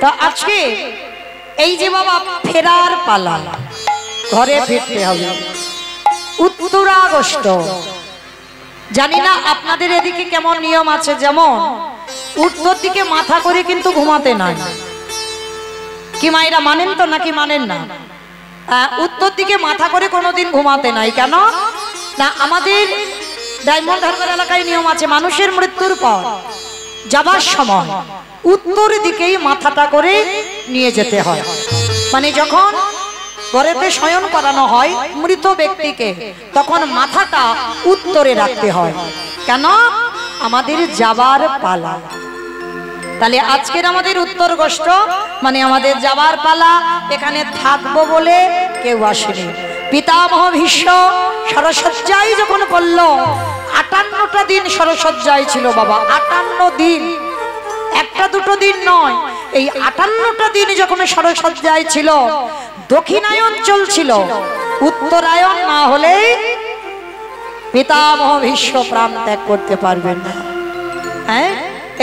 তা আজকে এই যে বাবা ফেরার পালা, ঘরে ফিরতে হবে। উত্তরা আগস্ট, জানি না আপনাদের এদিকে কেমন নিয়ম আছে। যেমন উত্তর দিকে মাথা করে কিন্তু ঘুমাতে নাই, কি মায়েরা মানেন তো নাকি মানেন না? উত্তর দিকে মাথা করে কোনোদিন ঘুমাতে নাই। কেন না, আমাদের ডায়মন্ড হারবার এলাকায় নিয়ম আছে, মানুষের মৃত্যুর পর যাবার সময় উত্তর দিকেই মাথাটা করে নিয়ে যেতে হয়। মানে যখন ঘরেতে শয়ন করানো হয় মৃত ব্যক্তিকে, তখন মাথাটা উত্তরে রাখতে হয়। কেন? আমাদের যাবার পালা। তাহলে আজকের আমাদের উত্তর গোষ্ঠ, মানে আমাদের যাবার পালা। এখানে থাকবো বলে কেউ আসেনি। পিতামহ ভীষ্ম সরসজ্জায় যখন বলল, 58টা দিন সরসজ্জায় ছিল বাবা, 58 দিন, একটা দুটো দিন নয়। এই 58টা দিন যখন সরসজ্জায় ছিল, দক্ষিণায়ন চলছিল, উত্তরায়ণ না হলে পিতামহ ভীষ্ম প্রাণ ত্যাগ করতে পারবেন না। হ্যাঁ,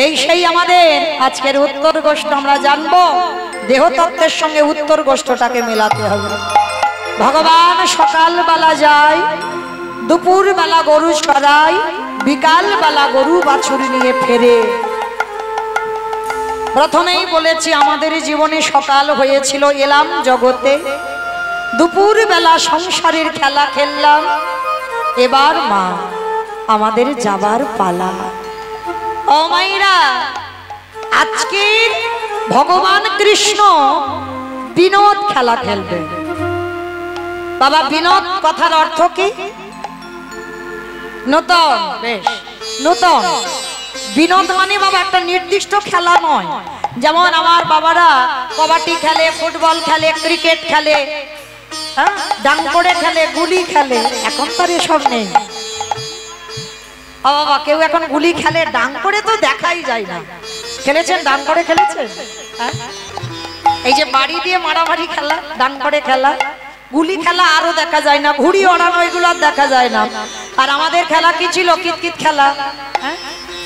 এই সেই আমাদের আজকের উত্তর গোষ্ঠ। আমরা জানবো দেহতত্ত্বের সঙ্গে উত্তর গোষ্ঠটাকে মেলাতে হবে। ভগবান সকালবেলা যায়, দুপুর বেলা গরু চড়ায়, বিকাল বেলা গরু বাছুর নিয়ে ফেরে। প্রথমেই বলেছি আমাদের জীবনে সকাল হয়েছিল, এলাম জগতে, দুপুর বেলা সংসারের খেলা খেললাম, এবার মা আমাদের যাবার পালা। ও মাইরা, আজকের ভগবান কৃষ্ণ বিনোদ খেলা খেলবে। বাবা, বিনোদ কথার অর্থ কি? নূতন। বেশ, নূতন। বিনোদ মানে বাবা একটা নির্দিষ্ট খেলা নয়। যেমন আমার বাবারা কবাডি খেলে, ফুটবল খেলে, ক্রিকেট খেলে, ডাং করে খেলে, গুলি খেলে। এখন তো এসব নেই বাবা। কেউ এখন গুলি খেলে, ডাং করে তো দেখাই যায় না। খেলেছেন? ডাং করে খেলেছেন? এই যে বাড়ি দিয়ে মারামারি খেলা, ডাং করে খেলা, গুলি খেলা আরো দেখা যায় না, ঘুড়ি ওড়ানো এগুলো আর দেখা যায় না। আর আমাদের খেলা কি ছিল? কিতকিত খেলা।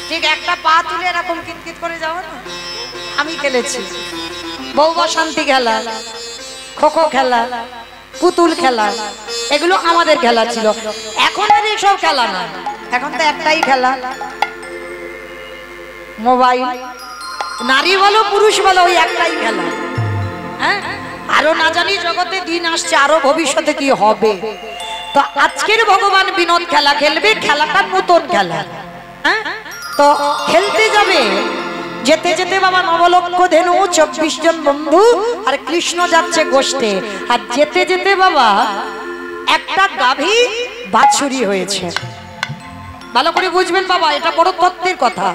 ঠিক একটা পা তুলে এরকম কিতকিত করে যাওয়া না, আমি খেলেছি। বউ বসন্তি খেলা, খোখো খেলা, পুতুল খেলা, এগুলো আমাদের খেলা ছিল। এখন আর এইসব খেলা না, এখন তো একটাই খেলা, মোবাইল। নারী বলো পুরুষ বলো, ওই একটাই খেলা। হ্যাঁ, আরো না জানি জগতে দিন আসছে, আরো ভবিষ্যতে কি হবে। তো আজকের ভগবান বিনোদ খেলা খেলবে, খেলাটা নতুন খেলা। হ্যাঁ, তো খেলতে যাবে, যেতে যেতে বাবা নবলক্ষ ধেনু, 24 জন বন্ধু আর কৃষ্ণ যাচ্ছে গোষ্ঠে। আর যেতে যেতে বাবা একটা গাভী বাছুরি হয়েছে। ভালো করে বুঝবেন বাবা, এটা বড় তত্ত্বের কথা।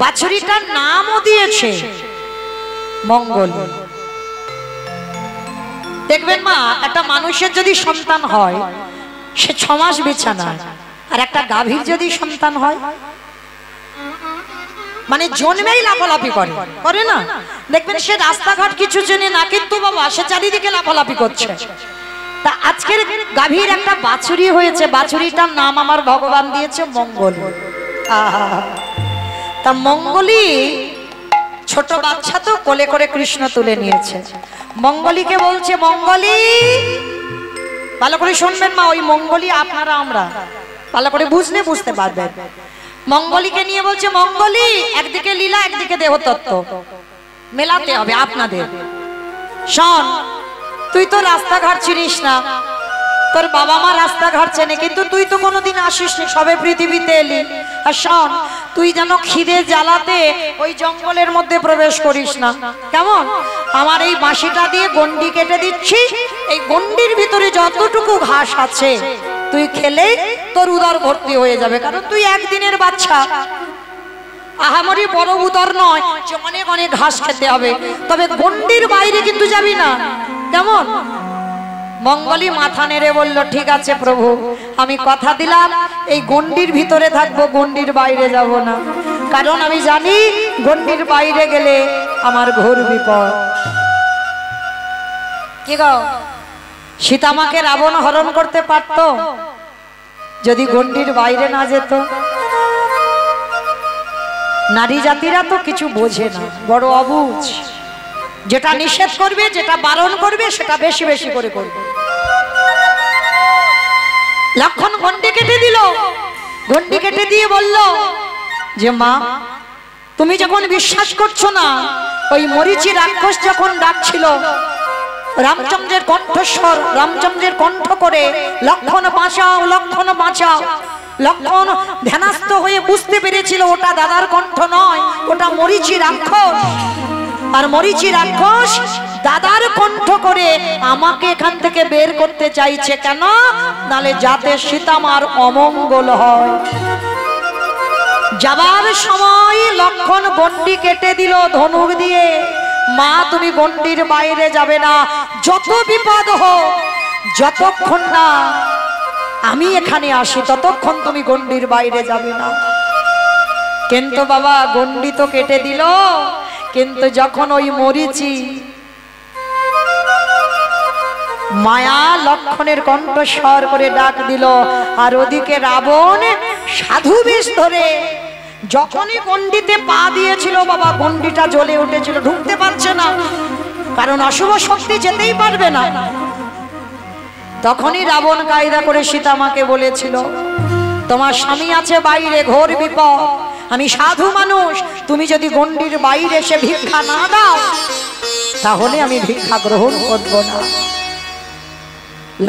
বাছুরিটার নামও দিয়েছে মঙ্গল। দেখবেন মা, একটা মানুষের যদি সন্তান হয় সে 6 মাস বিছানায়, আর একটা গাভীর যদি সন্তান হয় মানে জন্মেই লাফালাফি করে, করে না? দেখবেন সে রাস্তাঘাট কিছু চেনে না, কিন্তু বাবা সে চারিদিকে লাফালাফি করছে। তা আজকের গাভীর একটা বাছুরি হয়েছে, বাছুরিটার নাম আমার ভগবান দিয়েছে মঙ্গল। তা মঙ্গলি ছোট বাচ্চা তো কোলে করে কৃষ্ণ তুলে নিয়েছে। মঙ্গলিকে বলছে, মঙ্গলি, ভালো করে শুনবেন মা, ওই মঙ্গলি আপনারা আমরা ভালো করে বুঝতে পারবেন। মঙ্গলিকে নিয়ে বলছে, মঙ্গলি, একদিকে লীলা একদিকে দেহতত্ত্ব মেলাতে হবে আপনাদের। শোন, তুই তো রাস্তাঘাট চিনিস না, তোর বাবা মা রাস্তাঘাট চেনে, কিন্তু তুই তো কোনোদিন আসিস নি, সবে পৃথিবীতে এলি। আর শোন, তুই যেন খিদে জ্বালাতে ওই জঙ্গলের মধ্যে প্রবেশ করিস না, কেমন? আমার এই বাঁশিটা দিয়ে গন্ডি কেটে দিচ্ছি, এই গন্ডির ভিতরে যতটুকু ঘাস আছে তুই খেলে তোর উদর ভর্তি হয়ে যাবে, কারণ তুই একদিনের বাচ্চা। আহামরি বড় উদর নয় যে অনেক অনেক ঘাস খেতে হবে, তবে গন্ডির বাইরে কিন্তু যাবি না, কেমন? মঙ্গলি মাথা নেড়ে বলল, ঠিক আছে প্রভু, আমি কথা দিলাম এই গন্ডির ভিতরে থাকবো, গন্ডির বাইরে যাব না, কারণ আমি জানি গন্ডির বাইরে গেলে আমার ঘোর বিপদ। কি গো, সীতামাকে রাবণ হরণ করতে পারত যদি গন্ডির বাইরে না যেত? নারী জাতিরা তো কিছু বোঝে না, বড় অবুঝ। যেটা নিষেধ করবে, যেটা বারণ করবে, সেটা বেশি বেশি করে করবে। লক্ষণ গন্ডি কেটে দিল। গন্ডি কেটে দিয়ে বলল যে মা, তুমি যখন বিশ্বাস করছো না, ওই মরিচি রাক্ষস যখন ডাকছিল, রামচন্দ্রের কণ্ঠস্বর, রামচন্দ্রের কণ্ঠ করে লক্ষণ বাঁচাও, লক্ষণ বাঁচাও। লক্ষণ ধ্যানস্থ হয়ে বুঝতে পেরেছিল ওটা দাদার কণ্ঠ নয়, ওটা মরিচি রাক্ষস। আর মরিচি রাক্ষস দাদার কণ্ঠ করে আমাকে এখান থেকে বের করতে চাইছে। কেন? নালে যাতে সীতামার অমঙ্গল হয়। যাবার সময় লক্ষণ গন্ডি কেটে দিল ধনুক দিয়ে। মা, তুমি গন্ডির বাইরে যাবে না, যত বিপদ হোক, যতক্ষণ না আমি এখানে আসি ততক্ষণ তুমি গন্ডির বাইরে যাবে না। কিন্তু বাবা, গন্ডি তো কেটে দিল, কিন্তু যখন ওই মরিচি মায়া লক্ষণের কণ্ঠস্বর করে ডাক দিল, আর ওদিকে রাবণ সাধু বেশ ধরে যখনই গন্ডিতে পা দিয়েছিল বাবা, গন্ডিটা জ্বলে উঠেছিল, ঢুকতে পারছে না, কারণ অশুভ শক্তি যেতেই পারবে না। তখনই রাবণ কায়দা করে সীতামাকে বলেছিল, তোমার স্বামী আছে বাইরে, ঘোর বিপদ, আমি সাধু মানুষ, তুমি যদি গন্ডির বাইরে এসে ভিক্ষা না দাও তাহলে আমি ভিক্ষা গ্রহণ করব না।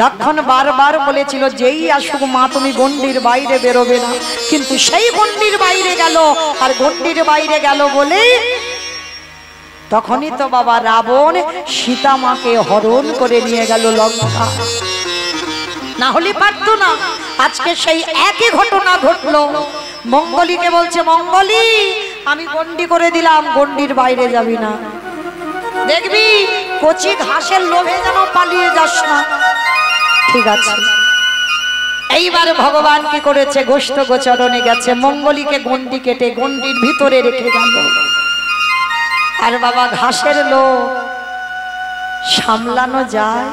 লক্ষণ বারবার বলেছিল, যেই আসুক মা, তুমি গন্ডির বাইরে বেরোবে না। কিন্তু সেই গন্ডির বাইরে গেল, আর গন্ডির বাইরে গেল বলে তখনই তো বাবা রাবণ সীতামাকে হরণ করে নিয়ে গেল লঙ্কা। না হলে পারতো না। আজকে সেই একই ঘটনা ঘটলো। মঙ্গলীকে বলছে, মঙ্গলী, আমি গন্ডি করে দিলাম, গন্ডির বাইরে যাবি না, দেখবি কচি ঘাসের লোভে যেন পালিয়ে যাস না। ঠিক আছে। এইবার ভগবান কি করেছে, গোষ্ঠ গোচরণে গেছে, মঙ্গলীকে গন্ডি কেটে গন্ডির ভিতরে রেখে গেল। আর বাবা, ঘাসের লোভ সামলানো যায়?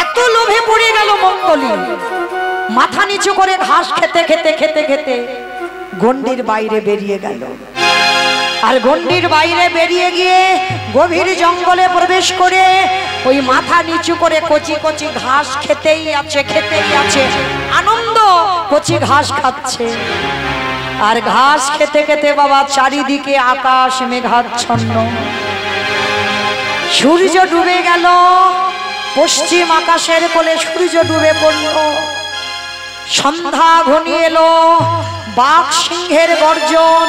এত লোভে পড়ে গেল মঙ্গলী, মাথা নিচু করে ঘাস খেতে খেতে খেতে খেতে গন্ডির বাইরে বেরিয়ে গেল। আর গন্ডির বাইরে বেরিয়ে গিয়ে গভীর জঙ্গলে প্রবেশ করে ওই মাথা নিচু করে কচি কচি ঘাস খেতেই আছে, খেতেই আছে, আনন্দ, কচি ঘাস খাচ্ছে। আর ঘাস খেতে খেতে বাবা চারিদিকে আকাশ মেঘাচ্ছন্ন, সূর্য ডুবে গেল, পশ্চিম আকাশের কোলে সূর্য ডুবে পড়ল। সন্ধ্যা ঘনিয়ে এলো, বাঘ সিংহের গর্জন,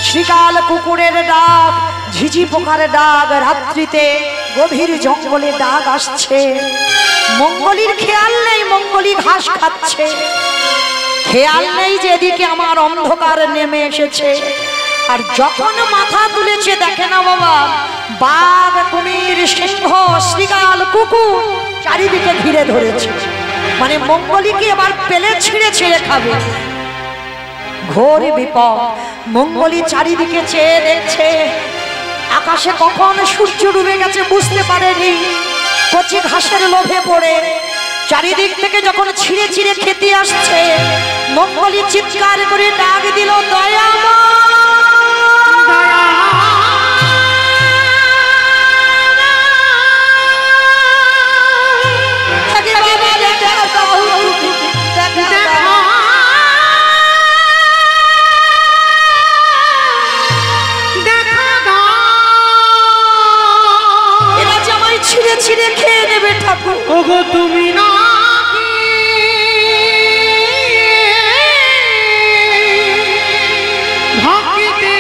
শ্রীকাল কুকুরের ডাক, ঝিঝি পোকার ডাক, রাত্রিতে গভীর জঙ্গলে ডাক আসছে। মঙ্গলীর খেয়াল নেই, মঙ্গলী ঘাস খাচ্ছে, খেয়াল নেই যে এদিকে আমার অন্ধকার নেমে এসেছে। আর যখন মাথা তুলেছে দেখে না বাবা, বাঘ, কুমির, সিংহ, শ্রীকাল, কুকুর চারিদিকে ঘিরে ধরেছে। মানে মঙ্গলীকে এবার পেলে ছিঁড়ে ছিঁড়ে খাবে। ঘোর বিপদ। মঙ্গলী চারিদিকে চেয়ে দেখছে, আকাশে কখন সূর্য ডুবে গেছে বুঝতে পারেনি। কচি ঘাসের লোভে পড়ে চারিদিক থেকে যখন ছিঁড়ে ছিঁড়ে খেতে আসছে, মঙ্গলী চিৎকার করে ডাক দিল, দয়া ছিঁড়ে খেয়ে নেবে ঠাকুর। ওগো তুমি না ভক্তিতে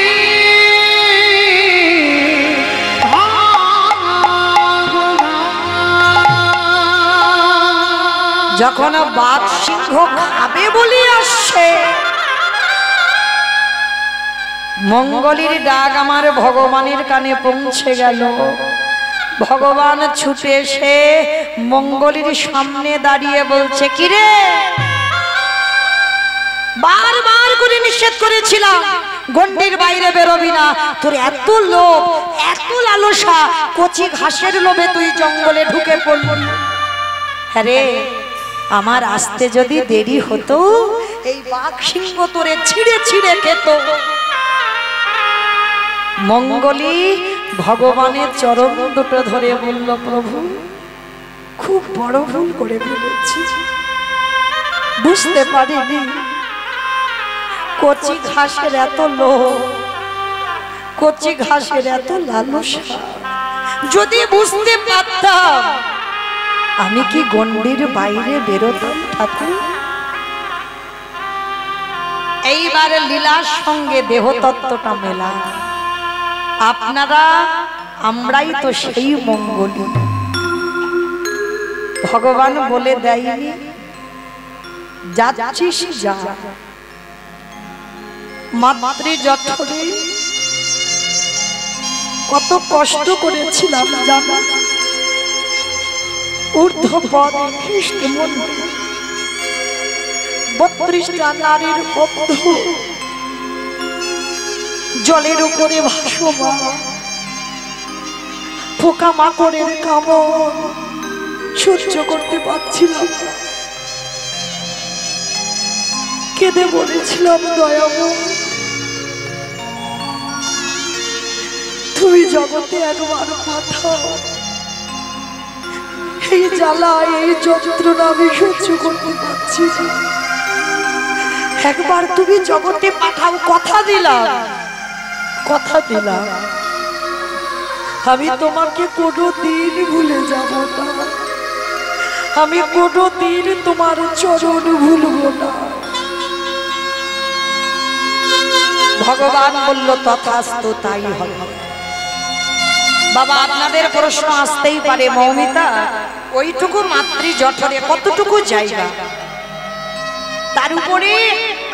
যখন বাঘ সিংহ খাবে বলে আসছে, মঙ্গলীর ডাক আমার ভগবানের কানে পৌঁছে গেল। ভগবান ছুটে এসে মঙ্গলীর সামনে দাঁড়িয়ে বলছে, কিরে, বারবার করে নিষেধ করেছিলাম গন্ডির বাইরে বেরোবি না, তোর এত লোভ, এত লালসা, কচি ঘাসের লোভে তুই জঙ্গলে ঢুকে পড়লি। হ্যাঁ রে, আমার আসতে যদি দেরি হতো এই বাঘ সিংহ তোরে ছিঁড়ে ছিঁড়ে খেত। মঙ্গলী ভগবানের চরণ দুটো ধরে বলল, প্রভু খুব বড় ভুল করে ফেলেছি, বুঝতে পারিনি কচি ঘাসের এত লোভ, কচি ঘাসের এত লালসা। যদি বুঝতে পারতাম আমি কি গণ্ডির বাইরে বেরোতাম ঠাকুর। এইবার লীলার সঙ্গে দেহতত্ত্বটা মেলা। আপনারা আমরাই তো সেই মঙ্গলী। ভগবান বলে দেয়নি যাচ্ছিস যা, মাতৃ জঠরে কত কষ্ট করেছিলাম জানা। ঊর্ধ্বপদ খ্রিস্ট মন্দির 32টা নারীর বন্ধ জলের উপরে ভাসমান, পোকা মাকড়ের কামড় সহ্য করতে পারছিলাম। কেঁদে বলেছিলাম, দয়াময় তুমি জগতে একবার পাঠাও, এই জ্বালা এই যন্ত্রণা আমি সহ্য করতে পারছি। একবার তুমি জগতে পাঠাও, কথা দিলাম, কথা দিলাম আমি তোমাকে কোনোদিন ভুলে যাব না, আমি কোনোদিন তোমার চরণ ভুলব না। ভগবান বলল তথাস্তু, তাই হবে। বাবা আপনাদের প্রশ্ন আসতেই পারে, মৌমিতা ওইটুকু মাতৃ জঠরে কতটুকু জায়গা, তার উপরে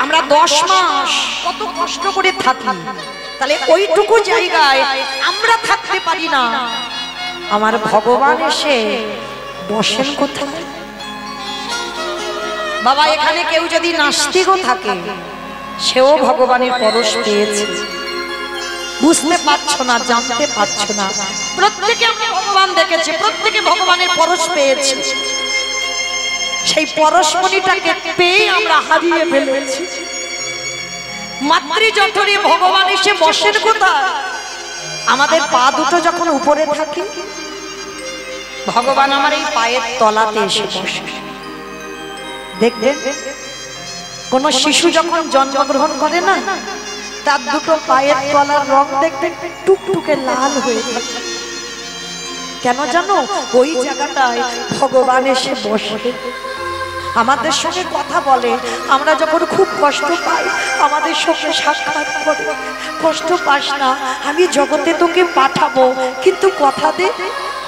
আমরা 10 মাস কত কষ্ট করে থাকি, তাহলে ওইটুকু জায়গায় আমরা থাকতে পারি না, আমার ভগবান এসে বসেন কোথায়? বাবা এখানে কেউ যদি নাস্তিকও থাকে সেও ভগবানের পরশ পেয়েছে, বুঝতে পারছো না, জানতে পারছো না। প্রত্যেকে আমরা ভগবান দেখেছি, প্রত্যেকে ভগবানের পরশ পেয়েছি, সেই পরশমণিটাকে পেয়ে আমরা হারিয়ে ফেলেছি। মাতৃ জঠরে ভগবান এসে বসেন কোথায়? আমাদের পা দুটো যখন উপরে থাকে ভগবান আমার এই পায়ের তলাতে এসে বসে। দেখবেন কোন শিশু যখন জন্মগ্রহণ করে না, তার দুটো পায়ের তলার রং দেখবেন টুকটুকে লাল হয়ে থাকে। কেন জানো? ওই জায়গাটায় ভগবান এসে বসে, আমাদের সঙ্গে কথা বলে। আমরা যখন খুব কষ্ট পাই আমাদের সঙ্গে সাক্ষাৎ করে, কষ্ট পাস না, আমি জগতে তোকে পাঠাবো, কিন্তু কথা দে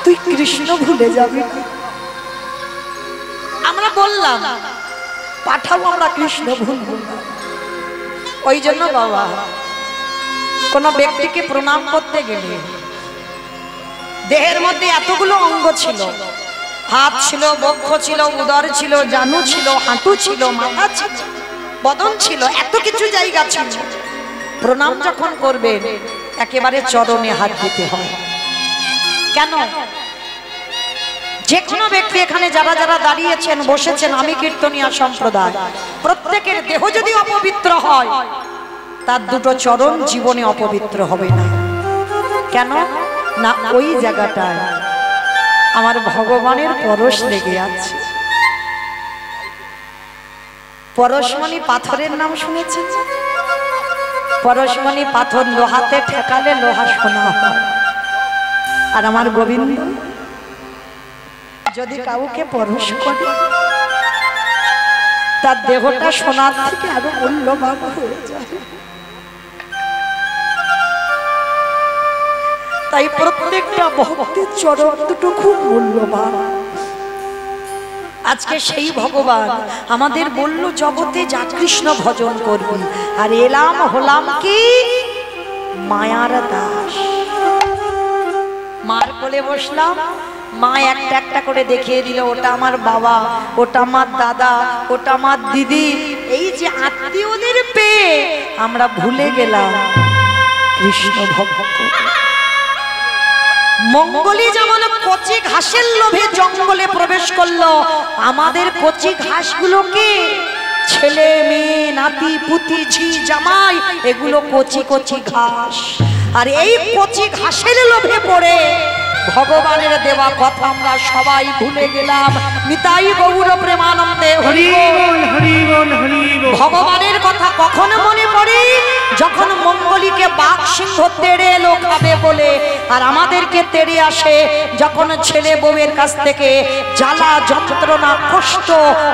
তুই কৃষ্ণ ভুলে যাবি না। আমরা বললাম পাঠাবো, আমরা কৃষ্ণ ভুলবো না। ওই জন্য বাবা কোন ব্যক্তিকে প্রণাম করতে গেলে দেহের মধ্যে এতগুলো অঙ্গ ছিল, হাত ছিল, বক্ষ ছিল, উদর ছিল, জানু ছিল, হাঁটু ছিল, মাথা ছিল, বদন ছিল, এত কিছু জায়গা ছিল। প্রণাম যখন করবেন একেবারে চরণে হাত দিতে হয়। কেন? যে কোনো ব্যক্তি এখানে যারা যারা দাঁড়িয়েছেন বসেছেন, আমি কীর্তনিয়া সম্প্রদায়, প্রত্যেকের দেহ যদি অপবিত্র হয় তার দুটো চরণ জীবনে অপবিত্র হবে না। কেন না? ওই জায়গাটায় আমার ভগবানের পরশ লেগে আছে। পরশমণি পাথরের নাম শুনেছেন? পরশমণি পাথর লোহাতে ঠেকালে লোহা সোনা হয়। আর আমার গোবিন্দ যদি কাউকে পরশ করে তার দেহটা সোনার থেকে আরো মূল্যবান হয়ে যায়। তাই প্রত্যেকটা ভক্তের চরণ দুটো খুব মূল্যবান। আজকে সেই ভগবান আমাদের বলল জগতে যা কৃষ্ণ ভজন করবি, আর এলাম হলাম কি মায়ার দাস। মার কোলে বসলাম, মা একটা একটা করে দেখিয়ে দিল, ওটা আমার বাবা, ওটা আমার দাদা, ওটা আমার দিদি। এই যে আত্মীয়দের পেয়ে আমরা ভুলে গেলাম কৃষ্ণ ভক্ত। মঙ্গলী যেমন কচি ঘাসের লোভে জঙ্গলে প্রবেশ করলো, আমাদের কচি ঘাসগুলোকে ছেলে মেয়ে নাতি পুতি ঝি জামাই এগুলো কচি কচি ঘাস, আর এই কচি ঘাসের লোভে পড়ে ভগবানের দেওয়া কথা আমরা সবাই ভুলে গেলাম। নিতাই গৌর প্রেমানন্দে হরি বল হরি বল হরি বল। ভগবানের কথা কখন মনে পড়ে? যখন মঙ্গলীকে বাঘ সিংহ তেড়ে এলো খাবে বলে, আর আমাদেরকে তেড়ে আসে যখন ছেলে বউয়ের কাছ থেকে জ্বালা যন্ত্রণা কষ্ট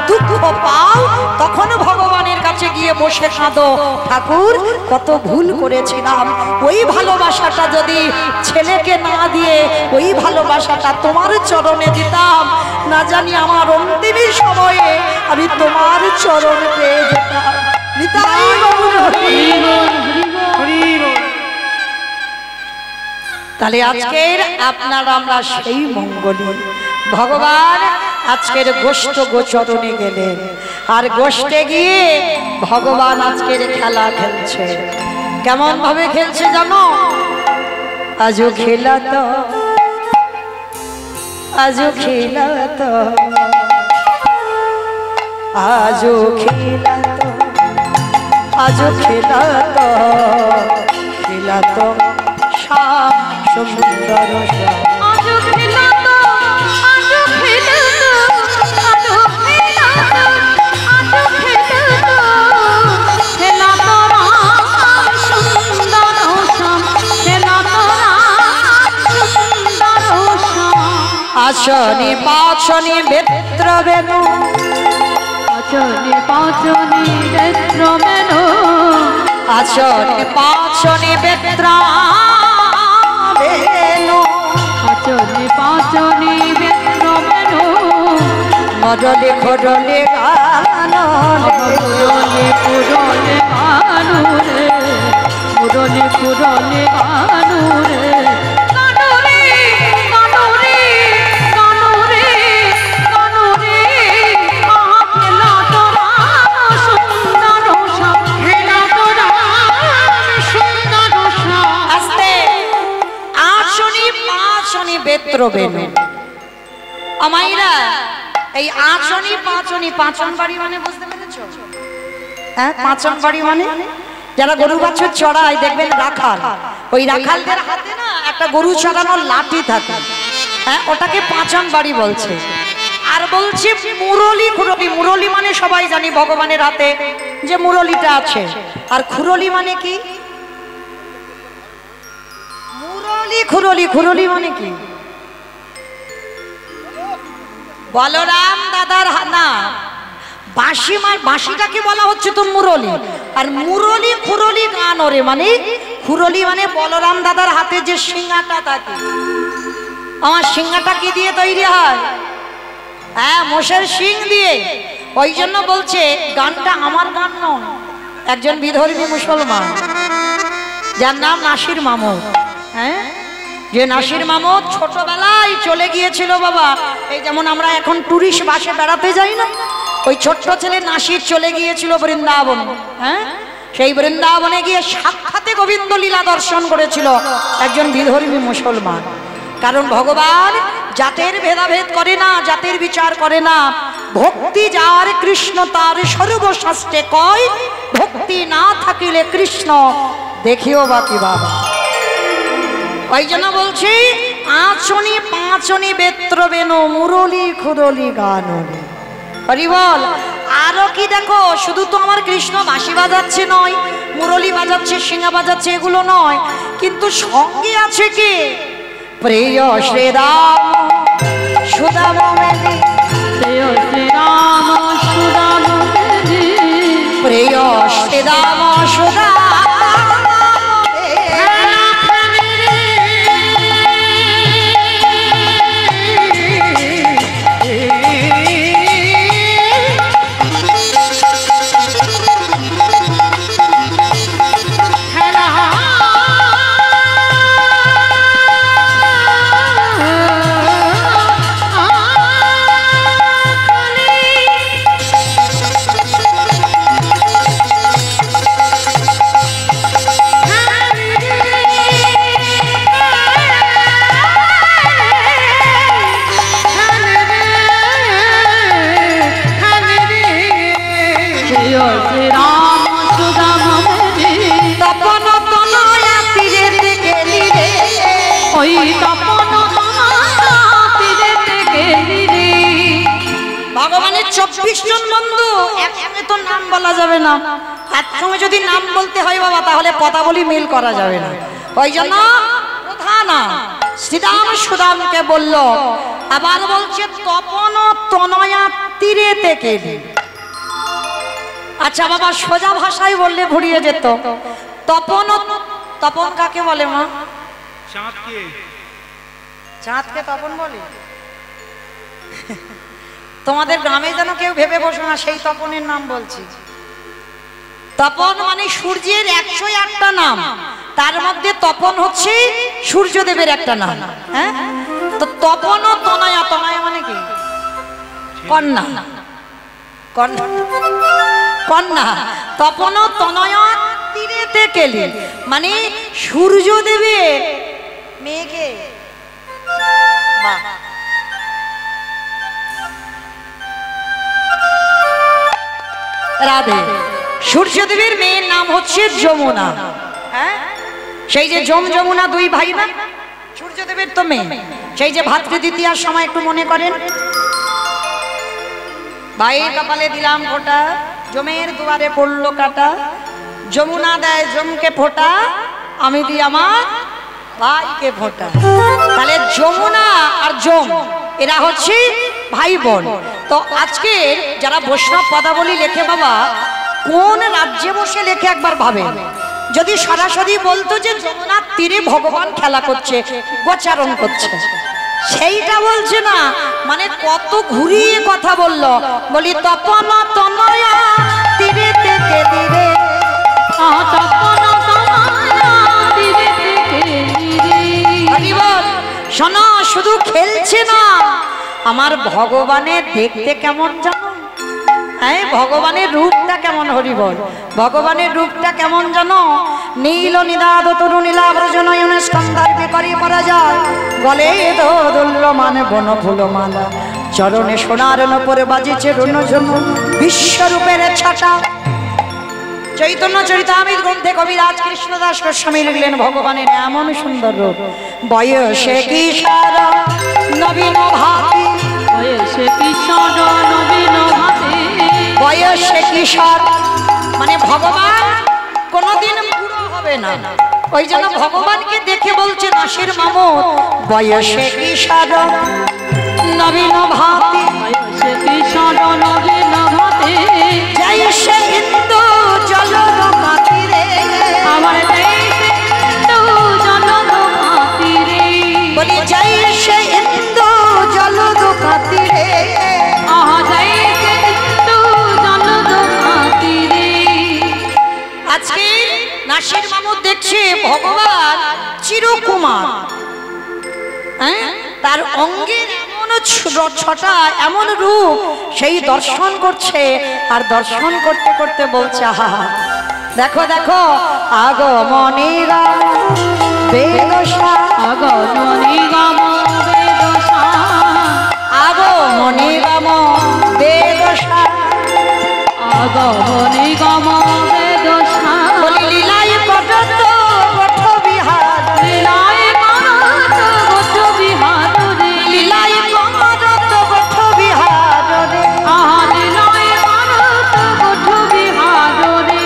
দুঃখ পাও, তখন ভগবানের কাছে গিয়ে বসে কাঁদো, ঠাকুর কত ভুল করেছিলাম, ওই ভালোবাসাটা যদি ছেলেকে না দিয়ে ওই ভালোবাসাটা তোমার চরণে দিতাম, না জানি আমার অন্তিম সময়ে আমি তোমার চরণ পেয়ে যেতাম। তাহলে আজকের আপনারা আমরা সেই মঙ্গলী ভগবান আজকের গোষ্ঠ গোচরণে গেলেন, আর গোষ্ঠে গিয়ে ভগবান আজকের খেলা খেলছে। কেমন ভাবে খেলছে জানো? আজও খেলা তো আজও খেলা তো আজও খেলা তো আজও খেলা তো খেলা তো শ্যাম সুন্দর আজও খেলা তো আজও খেলা তো আজও খেলা তো আজও খেলা তো খেলা তো রাম সুন্দর শ্যাম খেলা তো রাম সুন্দর শ্যাম। আসনি পাছনি বেত্র বেনু আচনে পাচনে বেত্র বেনু আচনে পাচনে বেত্র বেনু আচনে পাচনে বেত্র বেনু মরলে খরলে গান মুরলে পুরলে গানু রে মুরলে পুরলে গানু রে আমাইরা এই আঁচনি পাঁচনি, পাঁচন বাড়ি মানে বুঝতে পেরেছো? হ্যাঁ, পাঁচন বাড়ি মানে যারা গরু বাছুর চড়ায় দেখবেন রাখাল, ওই রাখালদের হাতে না একটা গরু চড়ানোর লাঠি থাকে, হ্যাঁ ওটাকে পাঁচন বাড়ি বলছে। আর বলছি মুরলি খুরলি, মুরলি মানে সবাই জানি ভগবানের হাতে যে মুরলিটা আছে, আর খুরলি মানে কি? মুরলি খুরলি, খুরলি মানে কি? বলরাম দাদার না বাঁশি, বাঁশিটাকে বলা হচ্ছে তো মুরলি, আর মুরলি খুরলি গান ওরে মানে খুরলি মানে বলরাম দাদার হাতে যে সিংহাটা থাকে। আমার সিংহাটা কি দিয়ে তৈরি হয়? হ্যাঁ, মোষের শিং দিয়ে। ওই জন্য বলছে গানটা আমার গান নয়, একজন বিধর্মী মুসলমান যার নাম নাসির মামুদ, হ্যাঁ যে নাসির মামুদ ছোটবেলায় চলে গিয়েছিল বাবা, এই যেমন আমরা এখন টুরিস্ট বাসে বেড়াতে যাই না, ওই ছোট্ট ছেলে নাসির চলে গিয়েছিল বৃন্দাবন। হ্যাঁ, সেই বৃন্দাবনে গিয়ে সাক্ষাতে গোবিন্দ লীলা দর্শন করেছিল একজন বিধর্মী মুসলমান। কারণ ভগবান জাতের ভেদাভেদ করে না, জাতের বিচার করে না। ভক্তি যার কৃষ্ণ তার সর্বশাস্ত্রে কয়, ভক্তি না থাকিলে কৃষ্ণ দেখিও বাকি বাবা। ওই জন্য বলছি আঁচনি পাঁচনি বেত্র বেনু মুরলি খুরলি গাননি। হরি বল। আরো কি দেখো, শুধু তো আমার কৃষ্ণ বাঁশি বাজাচ্ছে নয়, মুরলি বাজাচ্ছে, সিংহা বাজাচ্ছে, এগুলো নয়, কিন্তু সঙ্গে আছে কি? প্রিয় শ্রীরাম সুদাম মেলি, প্রিয় শ্রীরাম সুদাম মেলি, প্রিয় শ্রীরাম সুদাম ভগবানের 24 জন বন্ধু একসঙ্গে তো নাম বলা যাবে না, একসঙ্গে যদি নাম বলতে হয় বাবা তাহলে পদাবলী মিল করা যাবে না। ওই জন্য প্রধান শ্রীরাম সুদামকে বলল, আবার বলছে তপন তনয়া তীরে থেকে। আচ্ছা বাবা সোজা ভাষায় বললে ভুলিয়ে যেত। তপন, তপন কাকে বলে মা? চাঁদকে। চাঁদকে তপন বলে? তোমাদের গ্রামে যেন কেউ ভেবে বসো না সেই তপনের নাম বলছি। তপন মানে সূর্যের 108টা নাম, তার মধ্যে তপন হচ্ছে সূর্যদেবের একটা নাম। হ্যাঁ, তো তপন ও তনয়া, তনয়া মানে কি? কন্যা। কন্যা, কন্যা। তপন ও তনয়া তীরেতে কেলি মানে সূর্যদেবের মেয়েকে। বাহ, রাধে। সূর্যদেবের মেয়ের নাম হচ্ছে যমুনা। হ্যাঁ, সেই যে যমুনা দুই ভাই না, সূর্যদেবের তো মেয়ে। সেই যে ভাতৃ দ্বিতীয়ার সময় একটু মনে করেন, ভাইয়ের কপালে দিলাম ফোঁটা, জমের দুয়ারে পড়লো কাটা, যমুনা দেয় জমকে ফোঁটা, আমি দিই আমার ভাইকে ফোঁটা। তাহলে যমুনা আর যম এরা হচ্ছে ভাই বোন। তো আজকে যারা বৈষ্ণব পদাবলী লেখে বাবা, কোন রাজ্যে বসে লেখে একবার ভাবে। যদি সরাসরি বলতো যে যমুনার তীরে ভগবান খেলা করছে, গোচারণ করছে, সেইটা বলছে না, মানে কত ঘুরিয়ে কথা বললো। বলি তপন তনয়া তীরে থেকে তীরে, শোনো শুধু খেলছে না, আমার ভগবানের দেখতে কেমন জানো? হ্যাঁ, ভগবানের রূপটা কেমন? হরি বল। ভগবানের রূপটা কেমন জানো? নীল নিদাদ তরু নীলাব্রজনয়ন স্কন্ধার্পে করি পরা যায়, গলে দোদুল্য মানে বন ফুল মালা, চরণে সোনার নপরে বাজিছে রুনঝুন বিশ্বরূপের ছাটা। চৈতন্য চরিতামৃত গ্রন্থে কবিরাজ কৃষ্ণদাস গোস্বামী লিখলেন ভগবানের এমন সুন্দর রূপ। বয়সে কিশোর নবীন ভাতি, বয়সে কিশোর নবীন ভাতি, বয়সে কিশোর মানে ভগবান কোনদিন বুড়ো হবে না। ওই জন্য ভগবানকে দেখে বলছে নাসির মামুদ, বয়সে কিশোর নবীন ভাতি, বয়সে কিশোর নবীন ভাতি, জয়সে হিন্দু জলদ কাতিরে, আমার দেশে হিন্দু জলদ কাতিরে, বলি জয়সে হিন্দু জলদ কাতিরে, আহা জয়সে হিন্দু জলদ কাতিরে। আজকে নাসির মামুদ দেখছে ভগবান চিরকুমার, হ্যাঁ, তার অঙ্গের এমন ছটা এমন রূপ, সেই দর্শন করছে। আর দর্শন করতে করতে বলছে, আহা দেখো দেখো, আগমনীরা বেদশা, আগমনীগম বেদশা, আগমনীগম বেদশা, আগমনীগম বেদশা, বলি লীলাই কটত বঠ বিহার, লীলাই কটত বঠ বিহার রে, লীলাই কটত বঠ বিহার রে, আহা লীলাই কটত বঠ বিহার রে।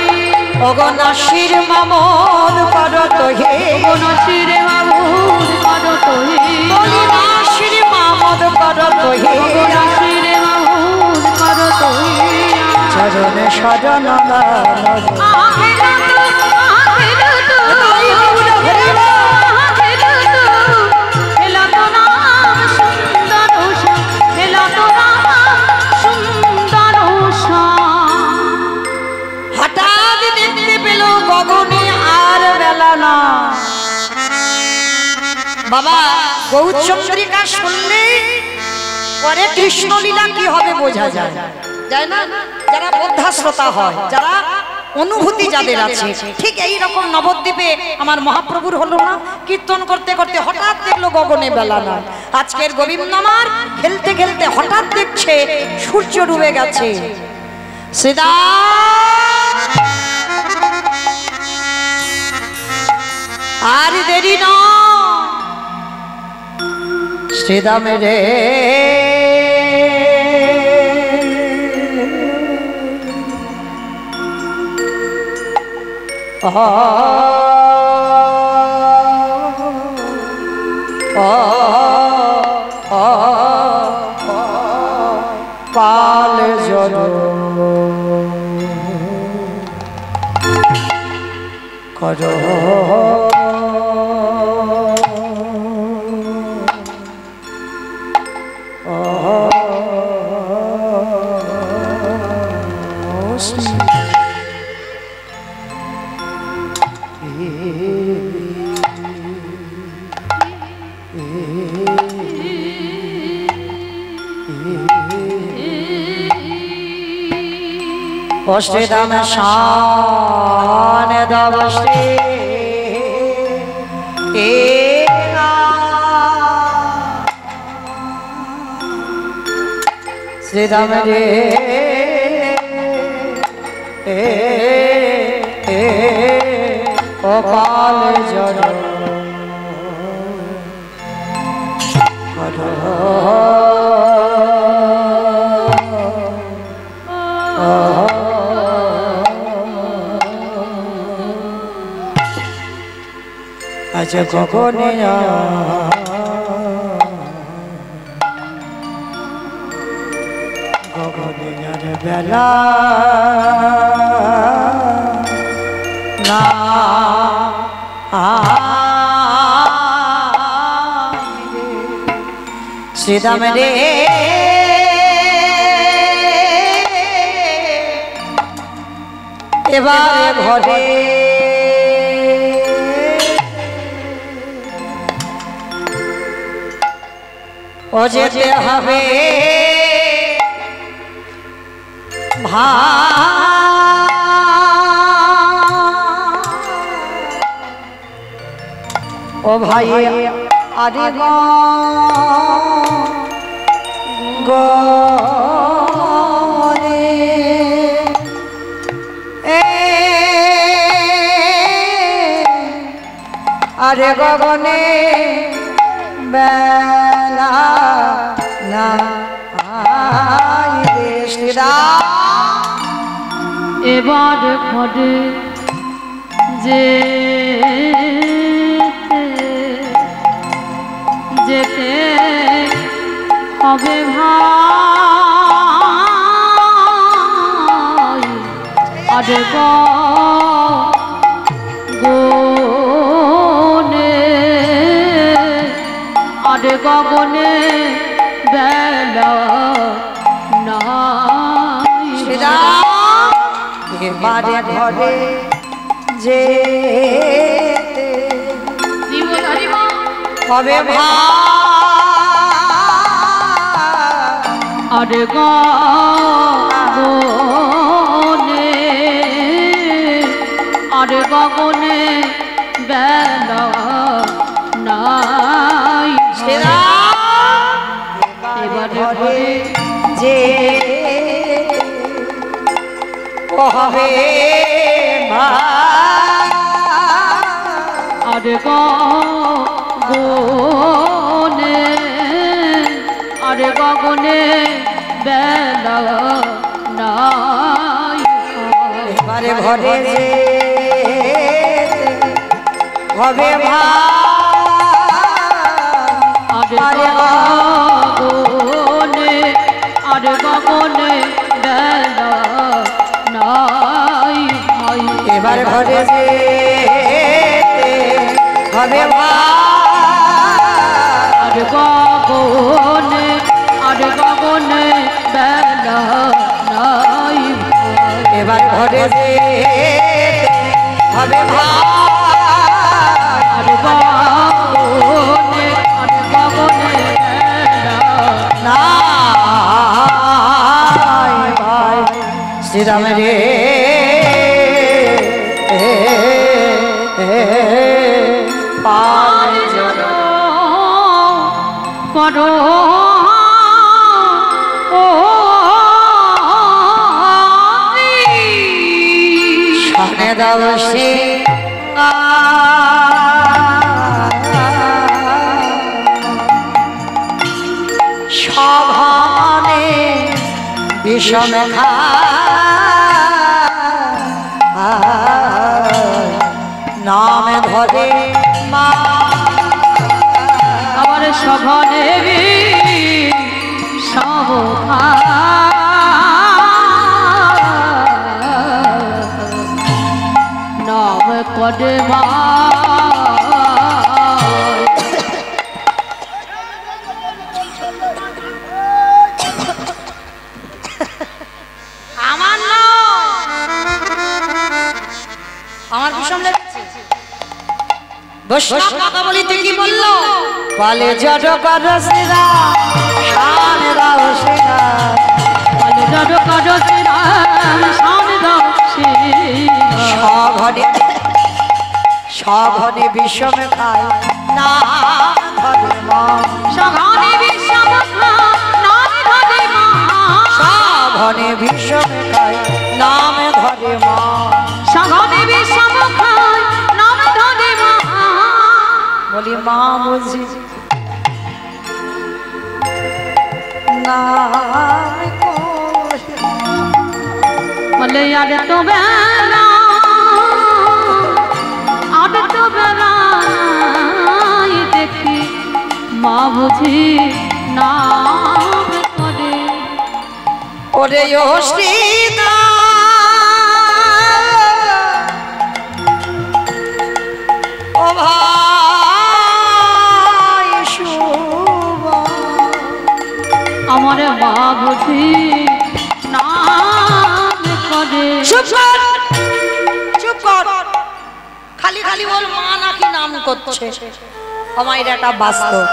ওগো নাসির মামুদ করত হে, ওগো নাসির মামুদ করত হে, বলি নাসির মামুদ করত হে, ওগো নাসির মামুদ করত হে, চরণে সজন হঠাৎ দেখতে পেল গগনে আর বেলা না। বাবা গৌরচন্দ্রিকা শুনলে পরে কৃষ্ণলীলা কি হবে বোঝা যায়, যায় না? যারা বোদ্ধা শ্রোতা হয়, যারা অনুভূতি যাদের আছে, ঠিক এই রকম নবদ্বীপে আমার মহাপ্রভুর হলো না, কীর্তন করতে করতে হঠাৎ দেখলো গগনে বেলা না। আজকের গোবিন্দ আমার খেলতে খেলতে হঠাৎ দেখছে সূর্য ডুবে গেছে। সীতা আর দেরি না, শ্রীরাম রে পাল জল কর श्रीराम शान दवश्री श्रीराम रे गोपाल जन আচ্ছা কখনে বেলা না শ্রীরাম রে এবারে ঘরে ও যেতে হবে ও ভাই আরে গরে আরে গগনে বেলা না এবার ঘরে যে যেতে হবে ভাই আরে গগনে আরে গগনে বেলা নাই এবারে ঘরে যে হবে আরে গগনে আরে গগনে বেলা নাই এবারে ঘরে যে হবে আরে গগনে আরে গগনে বেলা নাই এবারে ঘরে যে হবে আরে গগনে আরে গগনে বেলা নাই এবারে ঘরে যে হবে আরে গগনে আরে গগনে বেলা নাই এবারে ঘরে যে হবে আরে গগনে আরে গগনে বেলা নাই ভাই শ্রীরাম রে পাল জল করো ও শানে দাবসে সঘনে বিষম নাম ধরে মা আমার সঘনে নাম করে মা আমার বিষম লেগেছে। বৈষ্ণব কথা বলিতে কি বললো? পালে জড় কর শিরা শান দাও শিরা, পালে জড় কর শিরা শান দাও শিরা। সঘনে সঘনে বিষম খায় নাম ধরে মা, সঘনে বিষম খায় নাম ধরে মা, সঘনে বিষম খায় নাম ধরে মা, সঘনে বিষম খায় নাম ধরে মা। বলি মা বুঝি নাম বলে আর তো বেলা আর তো বেলাই দেখি মা বুঝি নাম করে। ওরে ও সীতা ও ভাই শুভা, আমার মা বুঝি নাম করে। চুপ কর চুপ কর, খালি খালি বল মা নাকি নাম করছে। আমার এটা একটা বাস্তব।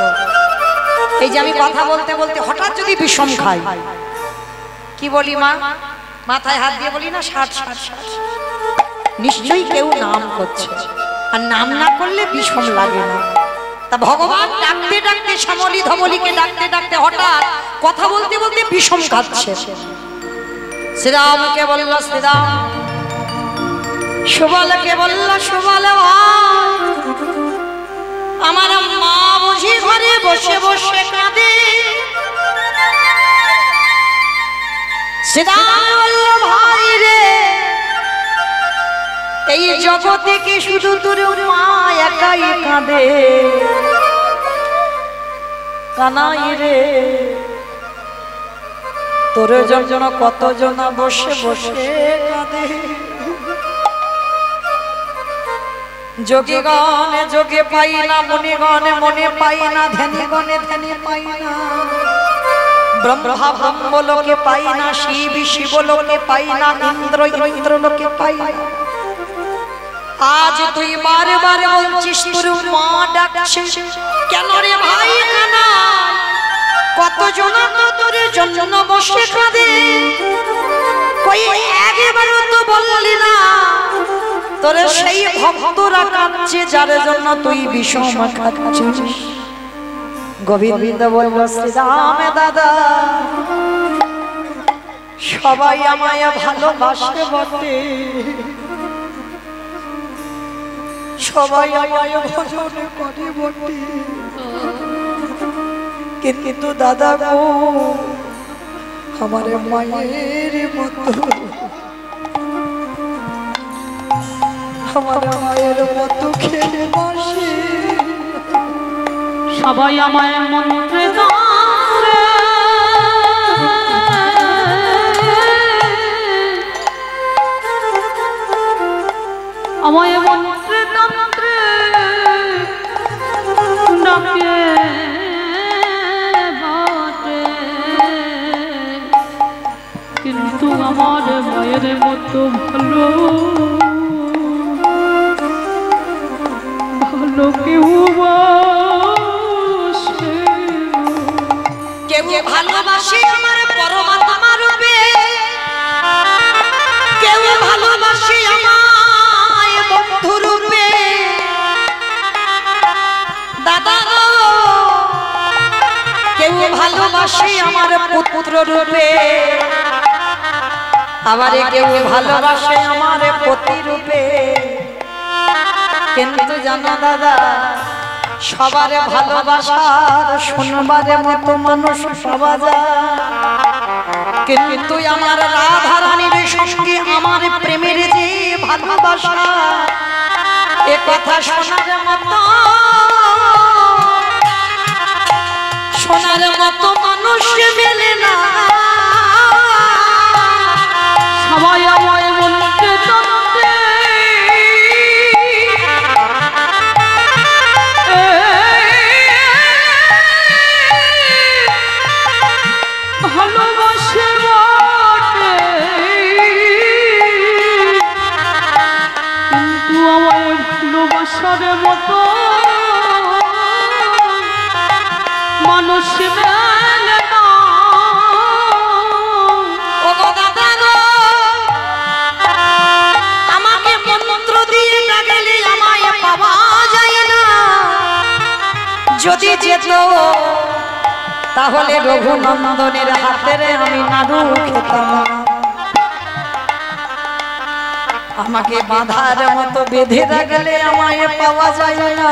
এই যে আমি কথা বলতে বলতে হঠাৎ যদি বিষম খাই, কি বলি মা? মাথায় হাত দিয়ে বলি না 60-60, নিশ্চয়ই কেউ নাম করছে, আর নাম না করলে বিষম লাগে না। তা ভগবান ডাকতে ডাকতে শ্যামলী ধবলীকে ডাকতে ডাকতে হঠাৎ কথা বলতে বলতে বিষম খাচ্ছে। শ্রীরামকে বলল শ্রীরাম, সুবলকে বলল সুবল, আমার মা বুঝি ঘরে বসে বসে কাঁদে। শ্রীরাম বলল ভাই রে, এই জগতে কি শুধু তোর মা একাই কাঁদে? কানাই রে, তোর জন্য কতজন বসে বসে কাঁদে। যোগীগণে যোগে পাই না, মুনিগণে মনে পাই না, ধ্যানীগণে ধ্যানে পাই না, ব্রহ্মা ব্রহ্মলোকে পাই না, শিব শিবলোকে পাই না, ইন্দ্র ইন্দ্রলোকে পাই না। আজ তুই বারবার বলছিস তোর মা ডাকছে, কেন রে ভাই কানা? কতজন তো তোর জন্য বসে কাঁদে, কই একবারও তো বললি না তোর সেই ভক্তরা কাঁদছে যার জন্য তুই বিষম খাচ্ছিস। গোবিন্দ বলল শ্রীরাম দাদা, সবাই আমায় ভালোবাসে বটে, সবাই আমায় ভজন করে বটে, কিন্তু দাদা গো আমার মায়ের মতো, আমার মায়ের মতো খেলে বসে। সবাই আমায় মন্ত্রে তন্ত্রে আমায় মন্ত্রে তন্ত্রে ডাকে বটে, কিন্তু আমার মায়ের মতো ভালো ভালো কেউ কেউ ভালোবাসে আমার পরমাত্মা রূপে, কেউ ভালোবাসে আমায় বন্ধু রূপে। দাদা কেউ ভালোবাসে আমার পুত্র রূপে, আবার কেউ ভালোবাসে আমার পতি রূপে। কিন্তু জানো দাদা, সবার ভালোবাসার শুনবার মতো মানুষ পাওয়া যায়, কিন্তু আমার রাধা রানীর সঙ্গে আমার প্রেমের যে ভালোবাসা, এ কথা শোনার মতো মানুষ মেলে না। সবাই আমায় বলতে জানতে ভালোবাসে বটে, কিন্তু আমায় ভালোবাসার মতো মানুষ মেলে না। ও দাদা গো, আমাকে মন্ত্র দিয়ে ডাকলে আমায় পাওয়া যায় না, যদি যেত তাহলে রঘুনন্দনের হাতের আমি নাড়ু খেতাম। আমাকে বাঁধার মতো বেঁধে রাখলে আমায় পাওয়া যায় না।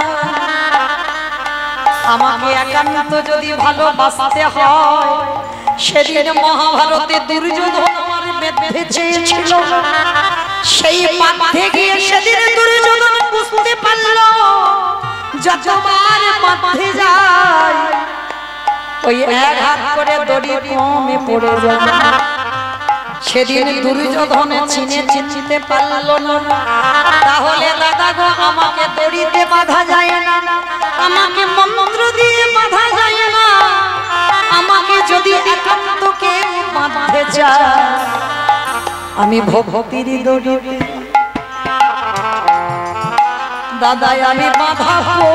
আমাকে একান্ত যদি ভালোবাসতে হয়, সেদিন মহাভারতে দুর্যোধন আমার বেঁধে চেয়েছিল, সেই বাঁধে গিয়ে সেদিন দুর্যোধন বুঝতে পারল যতবার বাঁধে যায় ওই এক হাত করে দড়ি কমে পড়ে যায়। সেদিন দুর্যোধন চিনতে পারল না। তাহলে দাদা গো, আমাকে দড়িতে বাঁধা যায় না, আমাকে মন্ত্র দিয়ে বাঁধা যায় না। আমাকে যদি একান্ত কেউ বাঁধতে চায়, আমি ভক্তির দড়িতে দাদাই আমি বাঁধাবো।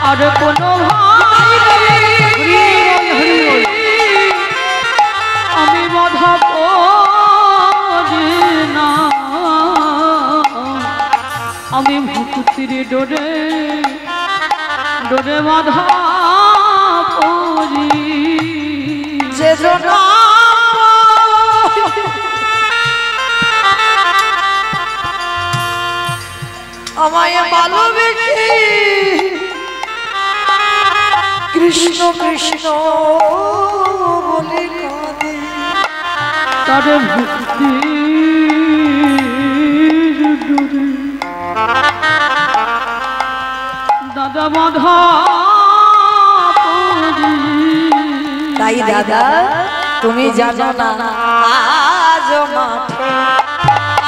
আর কোনো আমি বাধা পড়ি না, আমি ভক্তির ডোরে ডোরে বাধা পড়ি। যে আমায় ভালোবেসে কৃষ্ণ কৃষ্ণ বলে কাঁদে, তার ভক্তি দাদা বাধা পড়ি। তাই দাদা তুমি জানো না, আজ মাঠে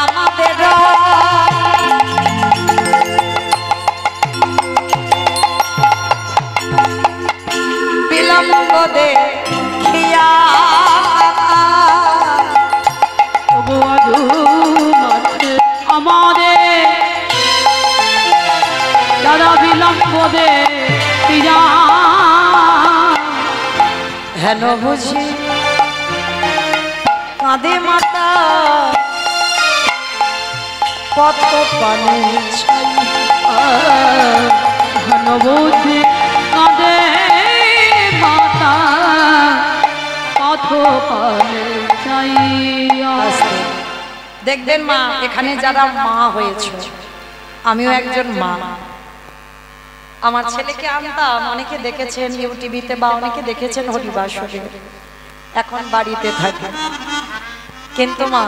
আমাদের বিলম্ব দেখিয়া আমাদের দাদা বিলম্ব দেখিয়া হেন বুঝি কাঁদে মাতা কত পানি চাই, হেন বুঝি কাঁদে মাতা কত পানি চাইয়া। দেখবেন মা, এখানে যারা মা হয়েছে, আমিও একজন মা। আমার ছেলেকে আনতাম, অনেকে দেখেছেন ইউটিভিতে বা অনেকে দেখেছেন হরিবাসরে, এখন বাড়িতে থাকে। কিন্তু মা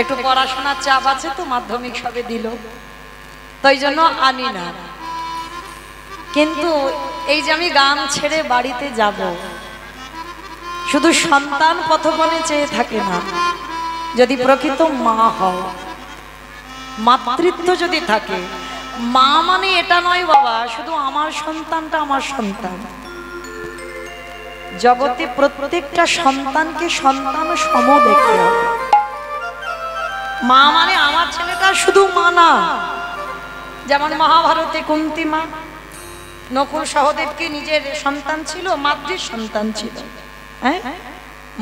একটু পড়াশোনার চাপ আছে তো, মাধ্যমিক সবে দিল, তাই জন্য আনি না। কিন্তু এই যে আমি গান ছেড়ে বাড়িতে যাব, শুধু সন্তান পথবনে চেয়ে থাকে না, যদি প্রকৃত মা হও, মাতৃত্ব যদি থাকে, মা মানে এটা নয় বাবা শুধু আমার সন্তানটা আমার সন্তান। জগতে প্রত্যেকটা সন্তানকে সন্তান সম দেখতে হবে। মা মানে আমার ছেলেটা শুধু মা না, যেমন মহাভারতে কুন্তী মা নকুল সহদেবকে নিজের সন্তান ছিল, মাতৃ সন্তান ছিল। হ্যাঁ,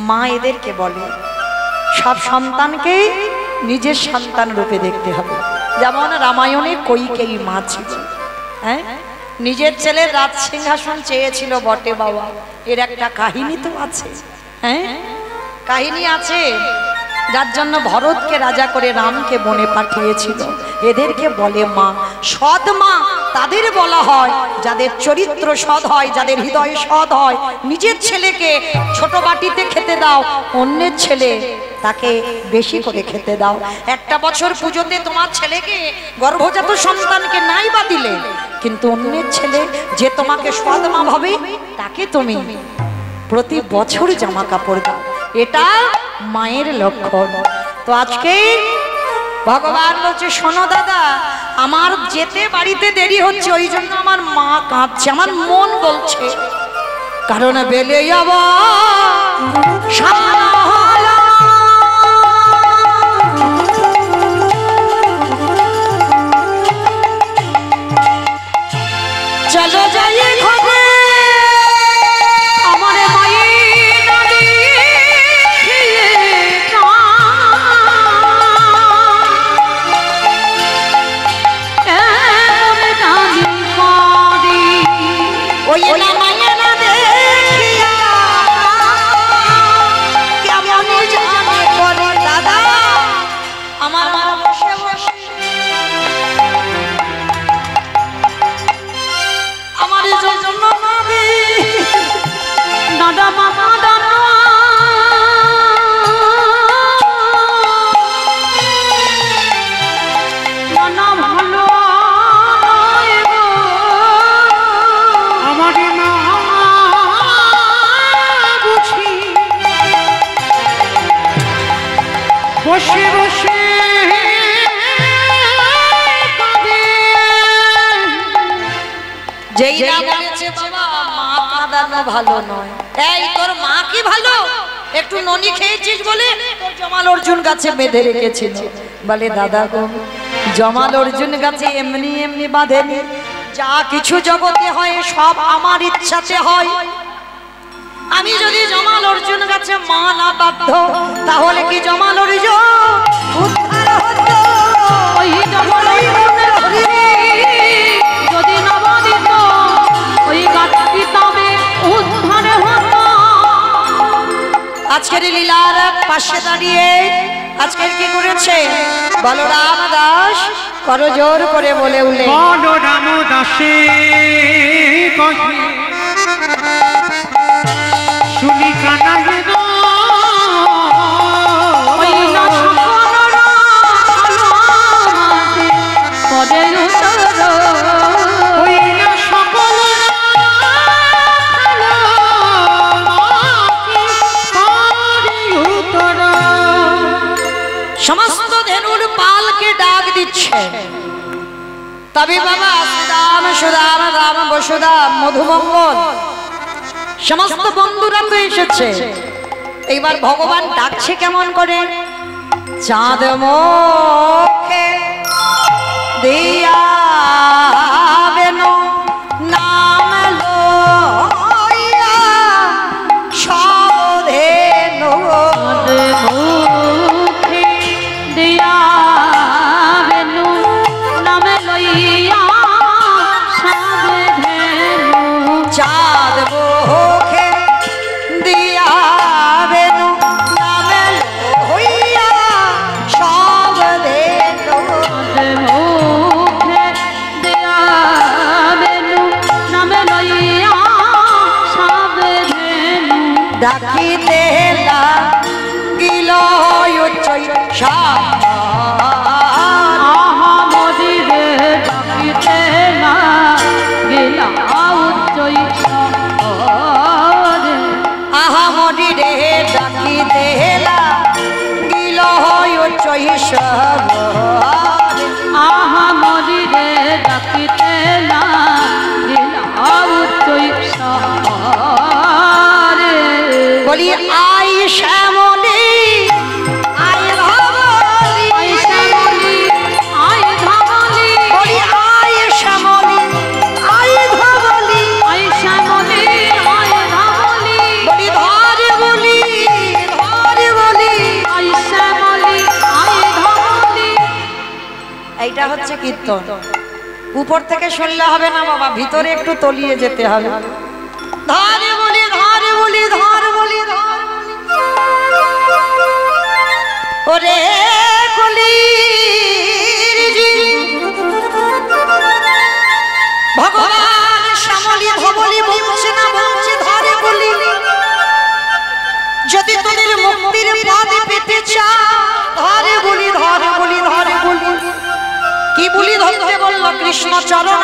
মা এদেরকে বলে সব সন্তানকে নিজের সন্তান রূপে দেখতে হবে। যেমন রামায়ণে কৈকেয়ী মা ছিল, হ্যাঁ, নিজের ছেলের রাজ সিংহাসন চেয়েছিল বটে বাবা, এর একটা কাহিনী তো আছে। হ্যাঁ, কাহিনী আছে, যার জন্য ভরতকে রাজা করে রামকে বনে পাঠিয়েছিল। এদেরকে বলে মা। সৎ মা তাদের বলা হয় যাদের চরিত্র সৎ হয়, যাদের হৃদয় সৎ হয়। নিজের ছেলেকে ছোট বাটিতে খেতে দাও, অন্যের ছেলে তাকে বেশি করে খেতে দাও। একটা বছর পুজোতে তোমার ছেলেকে, গর্ভজাত সন্তানকে নাই বা দিলে, কিন্তু অন্যের ছেলে যে তোমাকে সৎ মা ভাবে তাকে তুমি প্রতি বছর জামা কাপড় দাও। এটা মায়ের লক্ষণ। তো আজকে ভগবান বলছে, শোনো দাদা, আমার যেতে বাড়িতে দেরি হচ্ছে, ওই জন্য আমার মা কাঁদছে, আমার মন বলছে, কারণ বেলে যাবো চলো যাই ঘরে আমার মায়ের নদী ওই না মায়ের দেখিয়া কেমন জানে করে দাদা আমার মা বসে বসে আমার জন্য নবী দাদা মামা দাদা নানা ভালো আমার মা বুঝি বসে বসে যেই না বলেছে বাবা মা কাঁদানো ভালো নয়। এই তোর মা কি ভালো? একটু ননি খেয়েছিস বলে তোর জমাল অর্জুন গাছে বেঁধে রেখেছিল। বলে দাদা গো, জমাল অর্জুন গাছে এমনি এমনি বাঁধেনি, যা কিছু জগতে হয় সব আমার ইচ্ছাতে হয়। আমি যদি জমাল অর্জুন গাছে মা না বাধ্য, তাহলে কি জমাল অর্জুন উদ্ধার হতো? ওই জমাল অর্জুনের হরি যদি না বাঁধিত, ওই গাছটি তবে উদ্ধার হতো। আজকের লীলার পাশে দাঁড়িয়ে আজকের কি করেছে বলরাম দাস? করজোর করে বলে উঠলে, বলরাম দাসে কহে শুনি কানা গো ওই না সকলরা আমাতে পদে উত্তর ওই না সকলরা সমস্ত ধেনুর পালকে ডাক দিচ্ছে। তবে বাবা রাম সুদাম রাম বসুদাম মধুমঙ্গল সমস্ত বন্ধুরা তো এসেছে। এইবার ভগবান ডাকছে কেমন করে? চাঁদ মুখে দিয়া বেনু নাম লইয়া সধেনু মুখে দিয়া বেনু নামে লইয়া সাধেনু চাঁদ মুখে দিয়া বেনু নামে লইয়া সধেনু মুখে দিয়া বেনু নামে লইয়া সাধেনু ডাকিতে লাগিল উচ্চৈ আহা মদিরে ডাকিতে না গেলা উচ্চৈ শহরে আহামরি রে ডাকিতে লাগিল উচ্চৈ আহা মদিরে ডাকিতে না গেলা উচ্চৈ শহরে বলি আই শ্যামলি আই ধবলি আই শ্যামলি আই ধবলি বলি আই শ্যামলি আই ধবলি আই শ্যামলি আই ধবলি বলি ধর বলি আই শ্যামলি আই ধবলি। এইটা হচ্ছে কীর্তন। উপর থেকে শুনলে হবে না বাবা, ভিতরে একটু তলিয়ে যেতে হবে। ধর বলি ধর বলি ধর বলি ধর ওরে কলির জি ভগবান শ্যামলী ধবলি বলছে না বলছে ধরে বলি, যদি তোদের মুক্তির পথ পেতে চাও ধরে বলি ধরে বলি ধরে বলি। কি বলি ধরতে বলল? কৃষ্ণ চরণ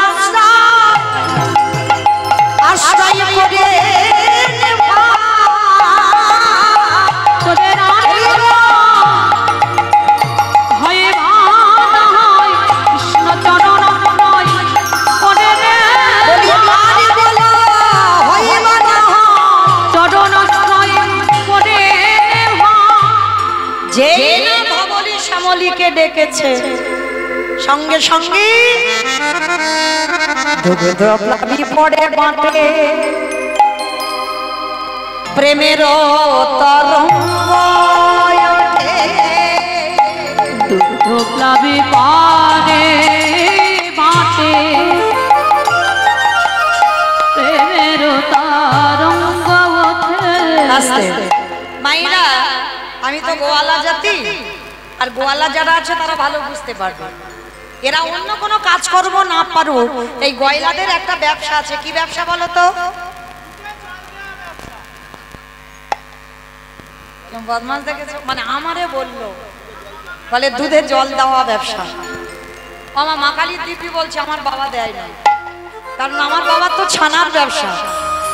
আশ্রয় করে শ্যামলীকে ডেকেছে সঙ্গে সঙ্গে পড়ে বাঁটে প্রেমের তরঙ্গ পারে বাঁটে প্রেমের তরঙ্গ ওঠে। মাইরা আমি তো গোয়ালা জাতি, আর গোয়ালা যারা আছে তারা ভালো বুঝতে পারবে। এরা অন্য কোনো কাজকর্ম না পারুক, এই গয়লাদের একটা ব্যবসা আছে। কি ব্যবসা বলো তো? বদমাস দেখেছো? মানে আমারে বললো বলে দুধে জল দেওয়া ব্যবসা। আমার মা কালী দিদি বলছে আমার বাবা দেয় না, কারণ আমার বাবার তো ছানার ব্যবসা,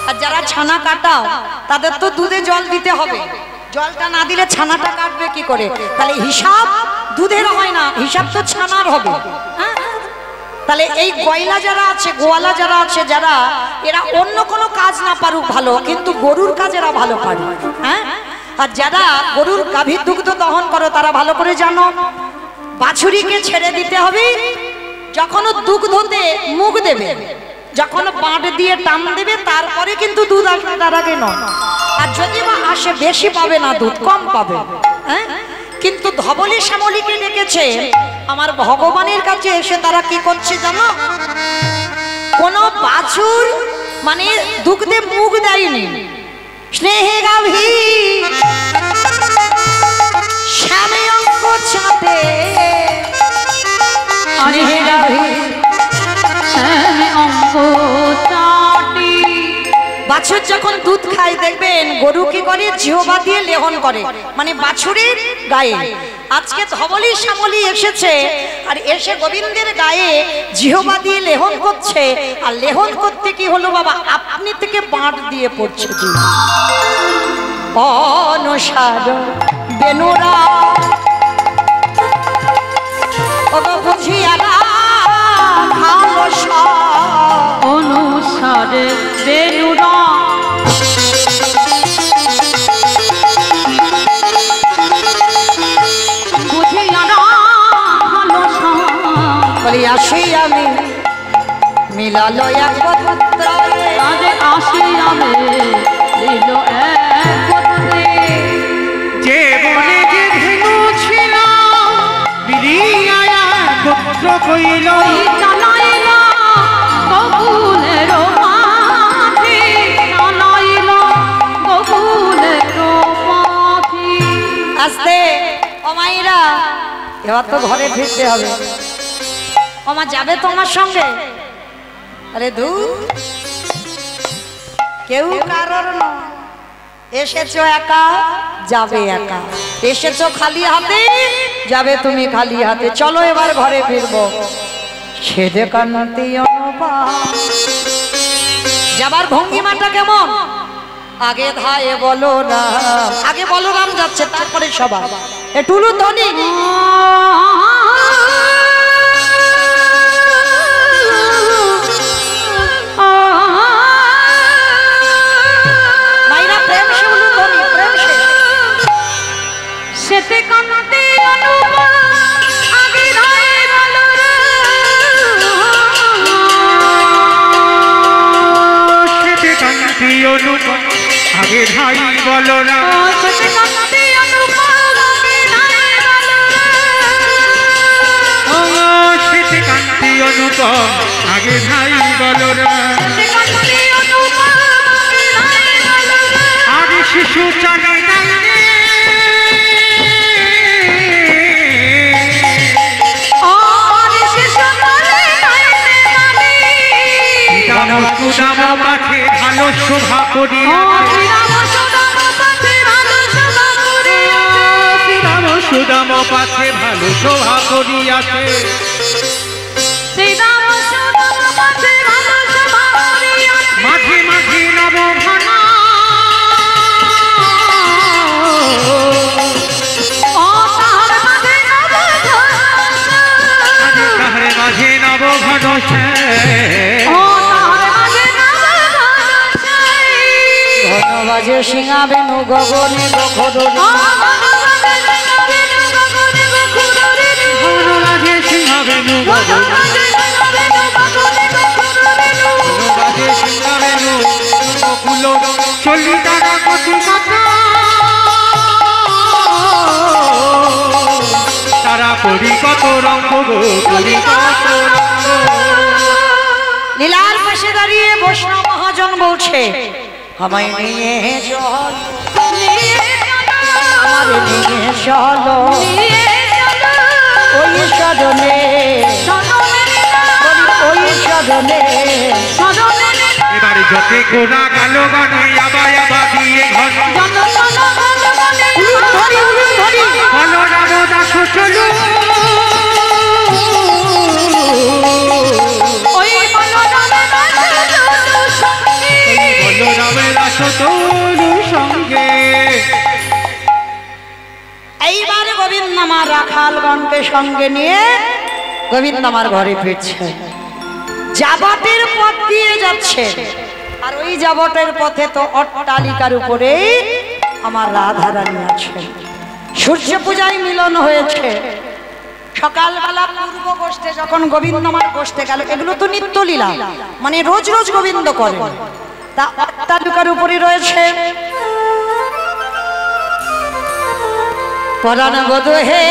আর যারা ছানা কাটাও তাদের তো দুধে জল দিতে হবে। জলটা না দিলে ছানাটা কাটবে কি করে? তাহলে হিসাব দুধের হয় না, হিসাব তো ছানার হবে। তাহলে এই গয়লা যারা আছে, গোয়ালা যারা আছে, যারা এরা অন্য কোনো কাজ না পারুক ভালো, কিন্তু গরুর কাজ এরা ভালো পারে। হ্যাঁ, আর যারা গরুর গাভীর দুগ্ধ দহন করো তারা ভালো করে জানো, বাছুরিকে ছেড়ে দিতে হবে যখন দুগ্ধতে মুখ দেবে, যখন বাঁট দিয়ে টান দেবে তারপরে কিন্তু দুধ আসবে, তার আগে নয়। আর যদি বা আসে বেশি পাবে না, দুধ কম পাবে। হ্যাঁ, কিন্তু ধবলি শ্যামলীকে ডেকেছে আমার ভগবানের কাছে এসে তারা কি করছে জানো? কোন বাছুর মানে দুগ্ধে মুখ দেয়নি, স্নেহে গাভী শ্যামে অঙ্ক চাঁদে, স্নেহে গাভী শ্যামে অঙ্ক চাঁদে। বাছুর যখন দুধ খায় দেখবেন গরু কি করে? জিহ্বা দিয়ে লেহন করে, মানে বাছুরের গায়ে। আজকে ধবলি শ্যামলী এসেছে আর এসে গোবিন্দের গায়ে জিহ্বা দিয়ে লেহন করছে। আর লেহন করতে কি হলো বাবা? আপনি থেকে বাঁট দিয়ে পড়ছে দুধ। অনুসার বেনুরা বুঝিয়া ভালো অনুসারে বেনুরা বলি আসি আমি মিলালো একত্রে, আসি আমি মিলো একত্রে। যে বনে যে ধেনু ছিল বিলিয়া একত্র কইল, চালাইল বকুলের মাঝি, চালাইল বকুলের মাঝি। আস্তে ও মাইরা, এবার তো ঘরে ফিরতে হবে। ওমা যাবে তোমার সঙ্গে? আরে দু কেউ কারোর না, এসেছো একা যাবে একা, এসেছো খালি হাতে যাবে তুমি খালি হাতে। চলো এবার ঘরে ফিরবো। ছেদে কান্তি যাবার ভঙ্গিমাটা কেমন? আগে ধায়ে বলো না, আগে বলরাম যাচ্ছে, তারপরে সবাই টুলু ধনী সেতে কান্তি অনুপা আগে ধায়ে বলো, সেতে কান্তি অনুপা আগে ধাই বলো না, সেতে কান্তি অনুপা আগে ধায়ে বলো, সেতে কান্তি অনুপা আগে ধাই বলো না, সেতে কান্তি অনুপা আগে ধায়ে বলো, আর শিশু চলে নাই পাছে ভালো শোভা করিয়া শ্রীরাম সুদাম পাছে ভালো শোভা করিয়াছে শ্রীরাম সুদাম পাছে ভালো শোভা করিয়াছে শ্রীরাম সুদাম পাছে ভালো শোভা করিয়াছে মাঝে মাঝে নবঘন ও তাহার মাঝে তাহারে মাঝে নবঘন ও তাহার মাঝে ধনবাজে সিংহাবেনু গগনে গখদরি ধনবাজে সিংহাবেনু ধনবাজে সিংহাবেনু বকুল চলি তারা কতি কথা তারা করি কত রঙ্গ গো করি কত রঙ্গ লীলার পাশে দাঁড়িয়ে বৈষ্ণব মহাজন বলছে আমায় নিয়ে চল আমারে নিয়ে চলো ওই সদনে ওই সদনে এবারে যতে গোনা গেল গানে আবার আবার দিয়ে ঘন বল রাম দাস চলু বল রামের দাস তরু সঙ্গে এইবার গোবিন্দ আমার রাখালগণকে সঙ্গে নিয়ে গোবিন্দ আমার ঘরে ফিরছে যাবটের পথ দিয়ে যাচ্ছে আর ওই যাবটের পথে তো অট্টালিকার উপরে আমার রাধারানী আছে সূর্য পূজায় মিলন হয়েছে সকালবেলা পূর্ব গোষ্ঠে যখন গোবিন্দ আমার গোষ্ঠে গেল এগুলো তো নিত্যলীলা মানে রোজ রোজ গোবিন্দ করে তা অট্টালিকার উপরে রয়েছে পরাণ বধূ হে